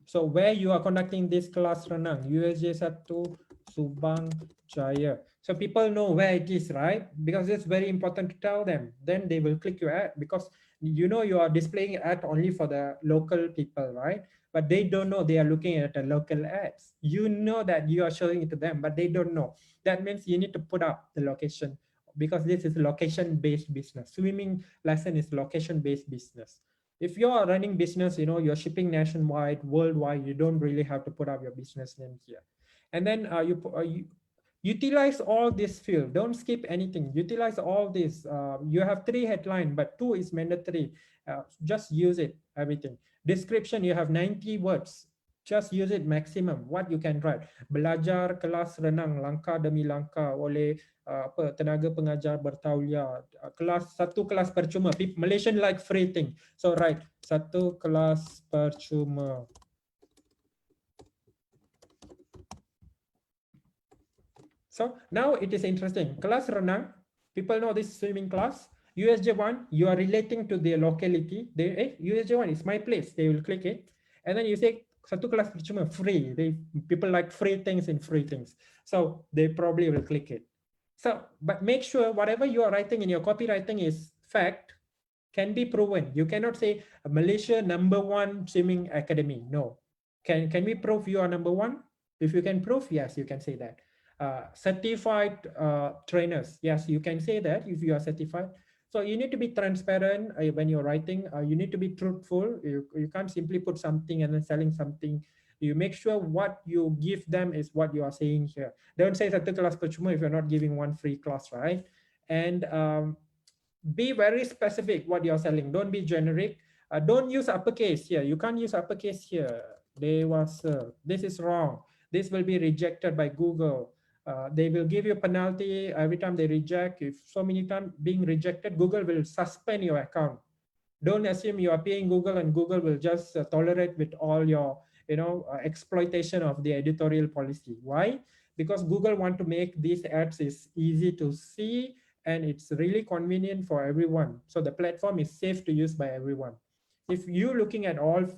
So where you are conducting this kelas renang, USJ 1 Subang Jaya. So people know where it is, right? Because it's very important to tell them. Then they will click your ad, because you know you are displaying ad only for the local people, right? But they don't know they are looking at the local ads. You know that you are showing it to them, but they don't know. That means you need to put up the location, because this is location-based business. Swimming lesson is location-based business. If you're running business, you know, you're shipping nationwide, worldwide, you don't really have to put up your business name here. And then you utilize all this field. Don't skip anything. Utilize all this. You have 3 headline, but 2 is mandatory. Just use it, everything. Description, you have 90 words. Just use it maximum. What you can write. Belajar kelas renang langkah demi langkah oleh tenaga pengajar bertauliah. Satu kelas percuma. Malaysian like free thing. So right, satu kelas percuma. So now it is interesting. Kelas renang, people know this swimming class. USJ1, you are relating to their locality. USJ1 is my place. They will click it. And then you say, satu kelas percuma, free. People like free things and free things. So they probably will click it. So, but make sure whatever you are writing in your copywriting is fact, can be proven. You cannot say Malaysia #1 swimming academy. No. Can we prove you are #1? If you can prove, yes, you can say that. Certified trainers, yes, you can say that if you are certified. So you need to be transparent when you're writing. You need to be truthful. You can't simply put something and then selling something. You make sure what you give them is what you are saying here. Don't say satu kelas percuma if you're not giving one free class, right? And be very specific what you're selling. Don't be generic. Don't use uppercase here. You can't use uppercase here. This is wrong. This will be rejected by Google. They will give you a penalty every time they reject. If so many times being rejected, Google will suspend your account. Don't assume you are paying Google and Google will just tolerate with all your exploitation of the editorial policy. Why? Because Google want to make these ads is easy to see and it's really convenient for everyone. So the platform is safe to use by everyone. If you're looking at all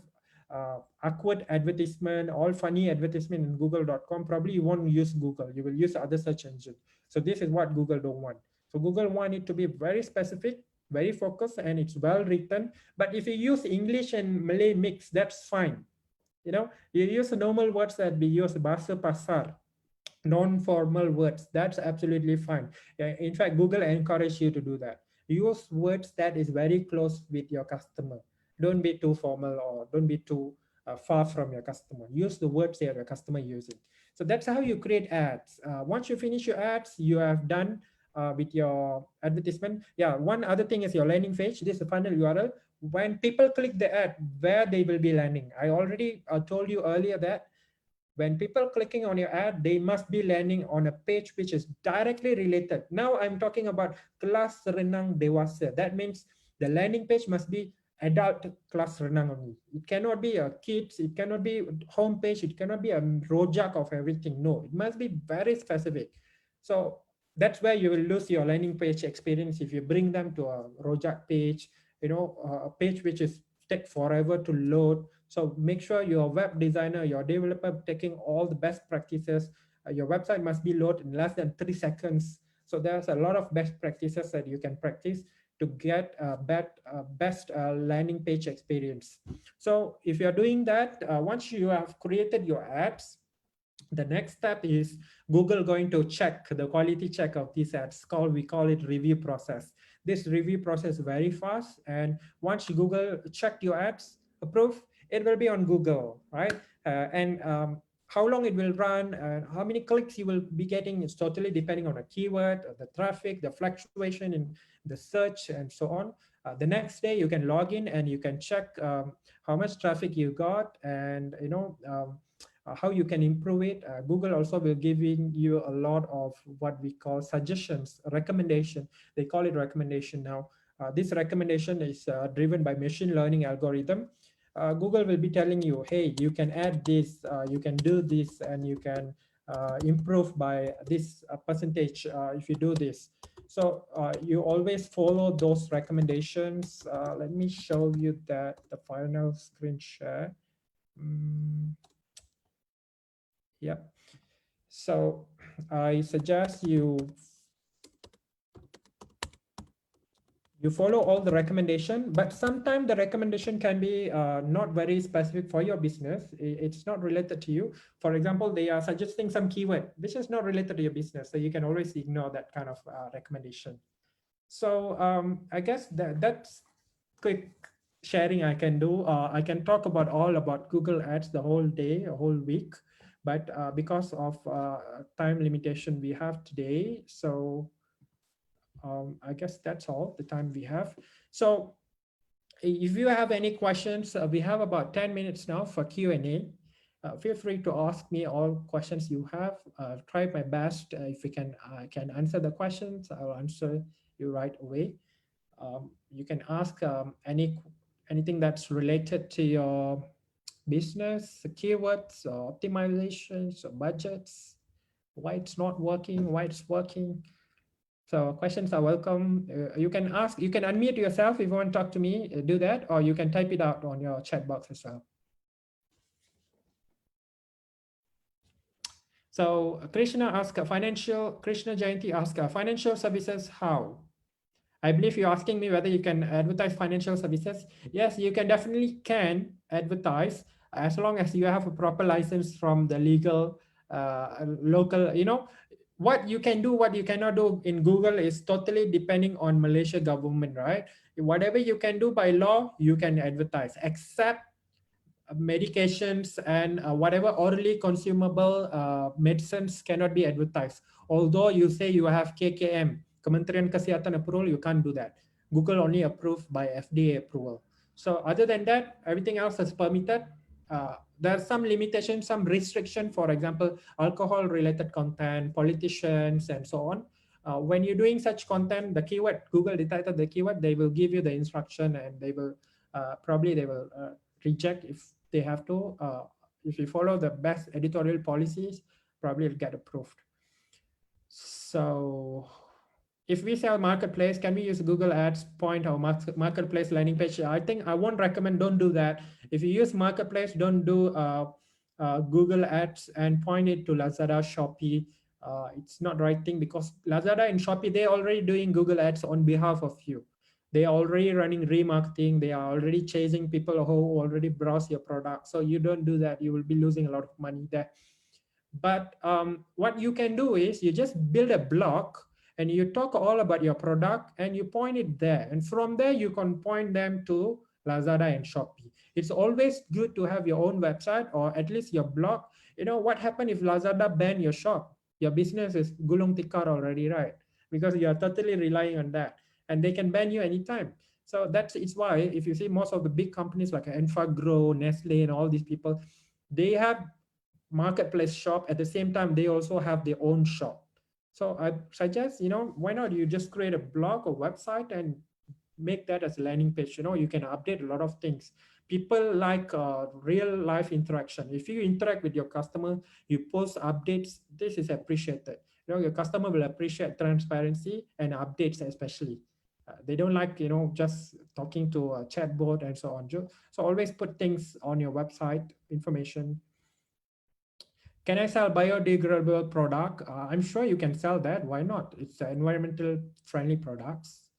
awkward advertisement, all funny advertisement in google.com, probably you won't use Google. You will use other search engine. So this is what Google don't want. So Google want it to be very specific, very focused, and it's well written. But if you use English and Malay mix, that's fine. You use normal words that we use, bahasa pasar, non-formal words, that's absolutely fine. In fact, Google encourages you to do that. Use words that is very close with your customer. Don't be too formal or don't be too far from your customer. Use the words that your customer using. So that's how you create ads. Once you finish your ads, you have done with your advertisement. Yeah, one other thing is your landing page. This is the final URL. When people click the ad, where they will be landing. I already told you earlier that when people clicking on your ad, they must be landing on a page which is directly related. Now I'm talking about kelas renang dewasa. That means the landing page must be adult kelas renang only. It cannot be a kids, it cannot be home page, it cannot be a rojak of everything. No, it must be very specific. So that's where you will lose your landing page experience if you bring them to a rojak page, a page which is take forever to load. So make sure your web designer, your developer taking all the best practices. Your website must be loaded in less than 3 seconds. So there's a lot of best practices that you can practice to get a best landing page experience. So if you're doing that, once you have created your ads, the next step is Google going to check the quality check of these ads. We call it review process. This review process very fast, and once Google checked your ads, approve, it will be on Google, right? And how long it will run and how many clicks you will be getting is totally depending on a keyword, the traffic, the fluctuation in the search, and so on. The next day you can log in and you can check how much traffic you got, and how you can improve it. Google also will giving you a lot of what we call suggestions, recommendation. They call it recommendation now. This recommendation is driven by machine learning algorithm. Google will be telling you, hey, you can add this, you can do this, and you can improve by this percentage if you do this. So you always follow those recommendations. Let me show you that the final screen share. Yeah. So I suggest you follow all the recommendation, but sometimes the recommendation can be not very specific for your business. It's not related to you. For example, they are suggesting some keyword which is not related to your business, so you can always ignore that kind of recommendation. So I guess that's quick sharing I can do. I can talk about Google Ads the whole day, a whole week, but because of time limitation we have today, so I guess that's all the time we have. So if you have any questions, we have about 10 minutes now for Q&A. Feel free to ask me all questions you have. Try my best. If we can answer the questions, I'll answer you right away. You can ask anything that's related to your business, keywords, or optimizations, or budgets, why it's not working, why it's working. So questions are welcome. You can ask, you can unmute yourself if you want to talk to me, do that, or you can type it out on your chat box as well. So Krishna Jayanti asked, financial services, how? I believe you're asking me whether you can advertise financial services. Yes, you can definitely advertise as long as you have a proper license from the legal, local, what you can do, what you cannot do in Google is totally depending on Malaysia government, right? Whatever you can do by law, you can advertise, except medications and whatever orally consumable medicines cannot be advertised. Although you say you have KKM, Kementerian Kesihatan approval, you can't do that. Google only approved by FDA approval. So other than that, everything else is permitted. There are some limitations, some restriction, for example, alcohol related content, politicians, and so on. When you're doing such content, the keyword, Google detected the keyword, they will give you the instruction, and they will probably reject if they have to. If you follow the best editorial policies, probably it'll get approved. So if we sell marketplace, can we use Google Ads point or marketplace landing page? I think I won't recommend, don't do that. If you use marketplace, don't do Google Ads and point it to Lazada, Shopee. It's not the right thing, because Lazada and Shopee, they're already doing Google Ads on behalf of you. They are already running remarketing. They are already chasing people who already browse your product. So you don't do that. You will be losing a lot of money there. But what you can do is you just build a blog and you talk all about your product and you point it there. And from there, you can point them to Lazada and Shopee. It's always good to have your own website, or at least your blog. What happens if Lazada ban your shop? Your business is gulung tikar already, right? Because you are totally relying on that, and they can ban you anytime. So it's why if you see most of the big companies like Enfagrow, Nestle, and all these people, they have marketplace shop. At the same time, they also have their own shop. So I suggest, why not you just create a blog or website and make that as a landing page. You can update a lot of things. People like real life interaction. If you interact with your customer, you post updates, this is appreciated. Your customer will appreciate transparency and updates, especially. They don't like, just talking to a chatbot and so on. So always put things on your website, information. Can I sell biodegradable product? I'm sure you can sell that. Why not? It's environmental friendly products.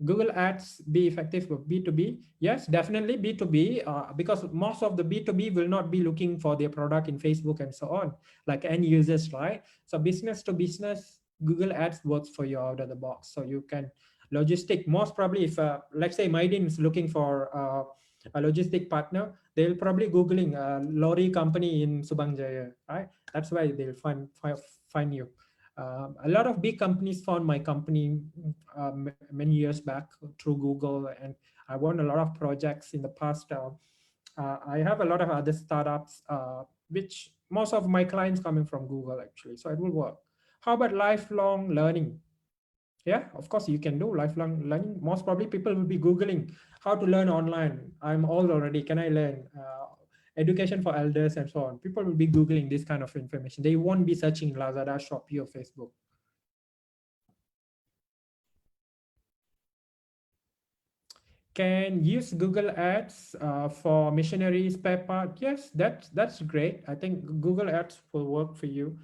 Google Ads be effective for B2B? Yes, definitely B2B, because most of the B2B will not be looking for their product in Facebook and so on, like end users, right? So business to business, Google Ads works for you out of the box. So you can logistic, most probably if, let's say Mydin is looking for a logistic partner, they'll probably Googling a lorry company in Subang Jaya, right? That's why they'll find you. A lot of big companies found my company many years back through Google, and I won a lot of projects in the past. I have a lot of other startups, which most of my clients coming from Google actually, so it will work. How about lifelong learning? Yeah, of course you can do lifelong learning. Most probably people will be Googling how to learn online. I'm old already, can I learn? Education for elders and so on. People will be Googling this kind of information. They won't be searching Lazada, Shopee, or Facebook. Can use Google Ads for missionary spare part. Yes, that's great. I think Google Ads will work for you.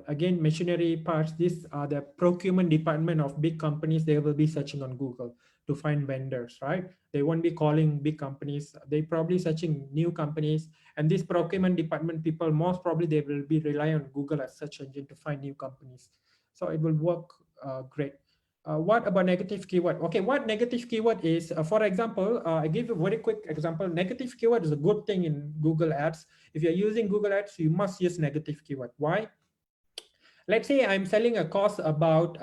Again, missionary parts, these are the procurement department of big companies. They will be searching on Google to find vendors, right? They won't be calling big companies. They probably searching new companies. And this procurement department people, most probably they will be rely on Google as search engine to find new companies. So it will work great. What about negative keyword? Okay, what negative keyword is, for example, I give you a very quick example. Negative keyword is a good thing in Google Ads. If you're using Google Ads, you must use negative keyword. Why? Let's say I'm selling a course about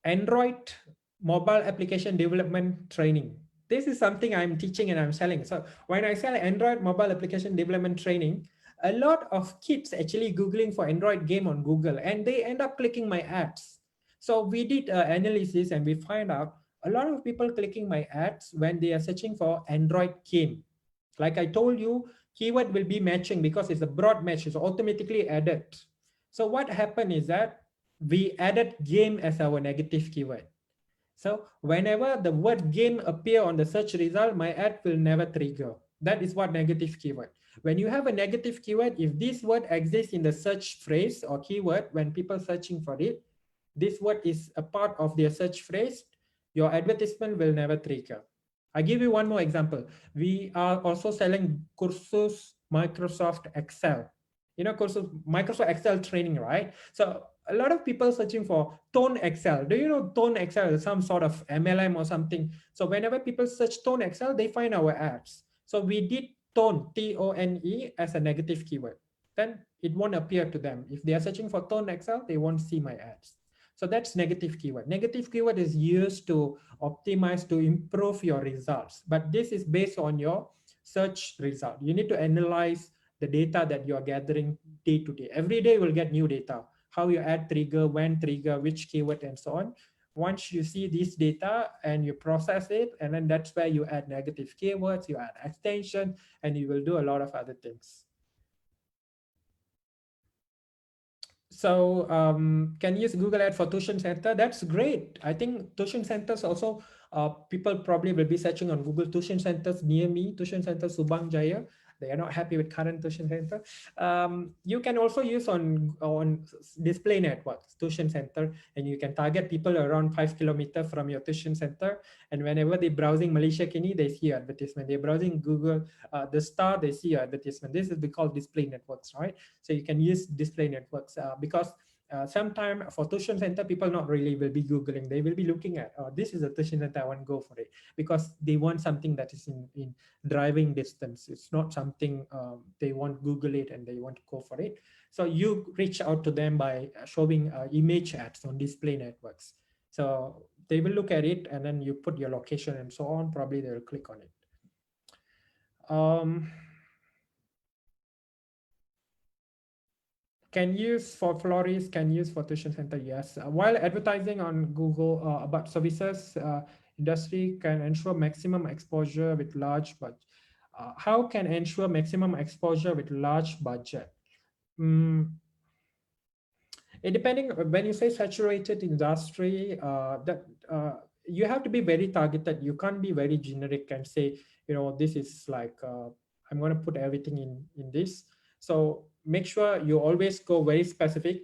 Android mobile application development training. This is something I'm teaching and I'm selling. So when I sell Android mobile application development training, a lot of kids actually Googling for Android game on Google and they end up clicking my ads. So we did analysis and we find out a lot of people clicking my ads when they are searching for Android game. Like I told you, keyword will be matching because it's a broad match, it's automatically added. So what happened is that we added game as our negative keyword. So whenever the word game appear on the search result, my ad will never trigger. That is what negative keyword. When you have a negative keyword, if this word exists in the search phrase or keyword, when people searching for it, this word is a part of their search phrase, your advertisement will never trigger. I give you one more example. We are also selling Cursus Microsoft Excel. You know, Cursus Microsoft Excel training, right? So a lot of people searching for Tone Excel. Do you know Tone Excel is some sort of MLM or something? So whenever people search Tone Excel, they find our ads. So we did Tone, Tone, as a negative keyword. Then it won't appear to them. If they are searching for Tone Excel, they won't see my ads. So that's negative keyword. Negative keyword is used to optimize, to improve your results. But this is based on your search result. You need to analyze the data that you are gathering day to day. Every day you'll get new data. How you add trigger, when trigger, which keyword, and so on. Once you see this data and you process it, and then that's where you add negative keywords, you add extension, and you will do a lot of other things. So can use Google Ads for tuition center. That's great. I think tuition centers also, people probably will be searching on Google tuition centers near me, tuition center Subang Jaya. They are not happy with current tuition center. You can also use on display networks, tuition center, and you can target people around 5 kilometers from your tuition center. And whenever they're browsing Malaysia Kini, they see your advertisement. They're browsing Google, the star, they see your advertisement. This is called display networks, right? So you can use display networks because sometime for tuition center, people not really will be Googling. They will be looking at, this is a tuition center, I want to go for it, because they want something that is in driving distance. It's not something they want Google it and they want to go for it. So you reach out to them by showing image ads on display networks. So they will look at it and then you put your location and so on. Probably they will click on it. Can use for florists, can use for tuition center, yes. While advertising on Google about services industry can ensure maximum exposure with large budget. How can ensure maximum exposure with large budget? It depending, when you say saturated industry, that you have to be very targeted. You can't be very generic and say, you know, this is like I'm going to put everything in this. So make sure you always go very specific,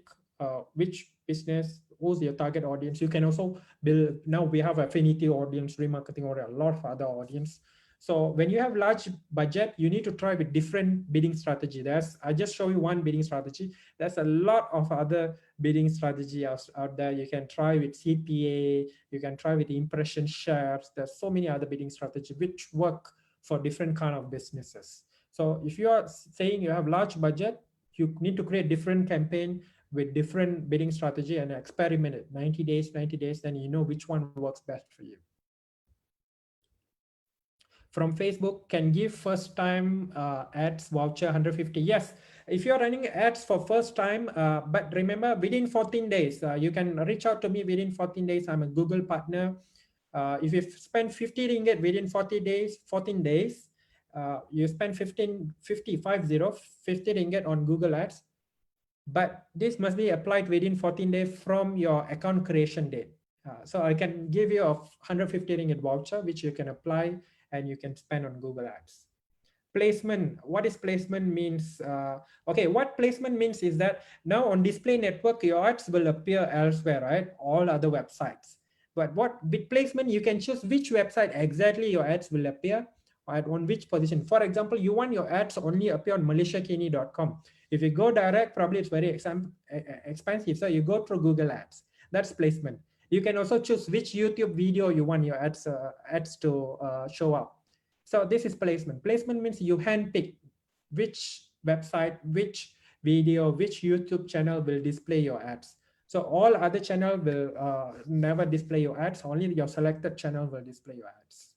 which business, who's your target audience. You can also build, now we have affinity audience, remarketing audience, a lot of other audience. So when you have large budget, you need to try with different bidding strategy. I just show you one bidding strategy. There's a lot of other bidding strategy out there. You can try with CPA, you can try with impression shares. There's so many other bidding strategies which work for different kind of businesses. So if you are saying you have large budget, you need to create different campaign with different bidding strategy and experiment it 90 days, then you know which one works best for you. From Facebook, can give first time ads voucher 150. Yes, if you're running ads for first time, but remember within 14 days, you can reach out to me within 14 days. I'm a Google partner. If you spend 50 ringgit within 14 days, you spend 50 ringgit on Google ads, but this must be applied within 14 days from your account creation date. So I can give you a 150 ringgit voucher, which you can apply and you can spend on Google ads. Placement, what is placement means? Okay, what placement means is that now on display network, your ads will appear elsewhere, right? All other websites. But with placement, you can choose which website exactly your ads will appear on which position. For example, you want your ads only appear on malaysiakini.com. If you go direct, probably it's very expensive. So you go through Google Ads. That's placement. You can also choose which YouTube video you want your ads to show up. So this is placement. Placement means you handpick which website, which video, which YouTube channel will display your ads. So all other channel will never display your ads. Only your selected channel will display your ads.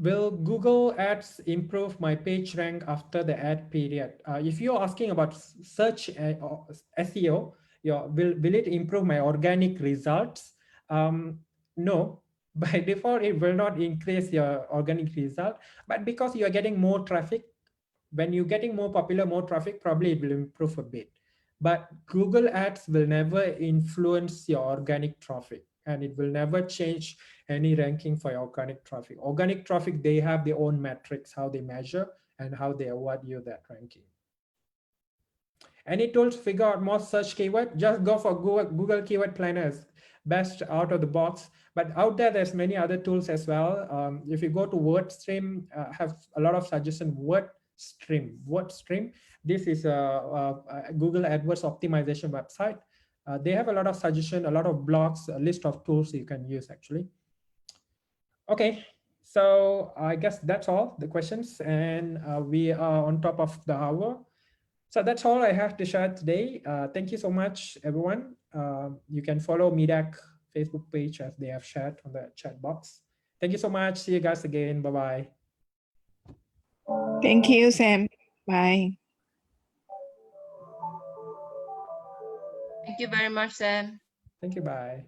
Will Google Ads improve my page rank after the ad period? If you're asking about search SEO, will it improve my organic results? No, by default, it will not increase your organic result, but because you are getting more traffic, when you're getting more popular, more traffic, probably it will improve a bit. But Google Ads will never influence your organic traffic, and it will never change any ranking for your organic traffic. Organic traffic, they have their own metrics, how they measure and how they award you that ranking. Any tools to figure out more search keyword? Just go for Google Keyword Planners, best out of the box. But out there, there's many other tools as well. If you go to WordStream, have a lot of suggestions. WordStream. This is a Google AdWords optimization website. They have a lot of suggestions, a lot of blogs, a list of tools you can use actually. Okay, so I guess that's all the questions, and we are on top of the hour. So that's all I have to share today. Thank you so much, everyone. You can follow MiDEC Facebook page as they have shared on the chat box. Thank you so much. See you guys again. Bye-bye. Thank you, Sam. Bye. Thank you very much, Sam. Thank you. Bye.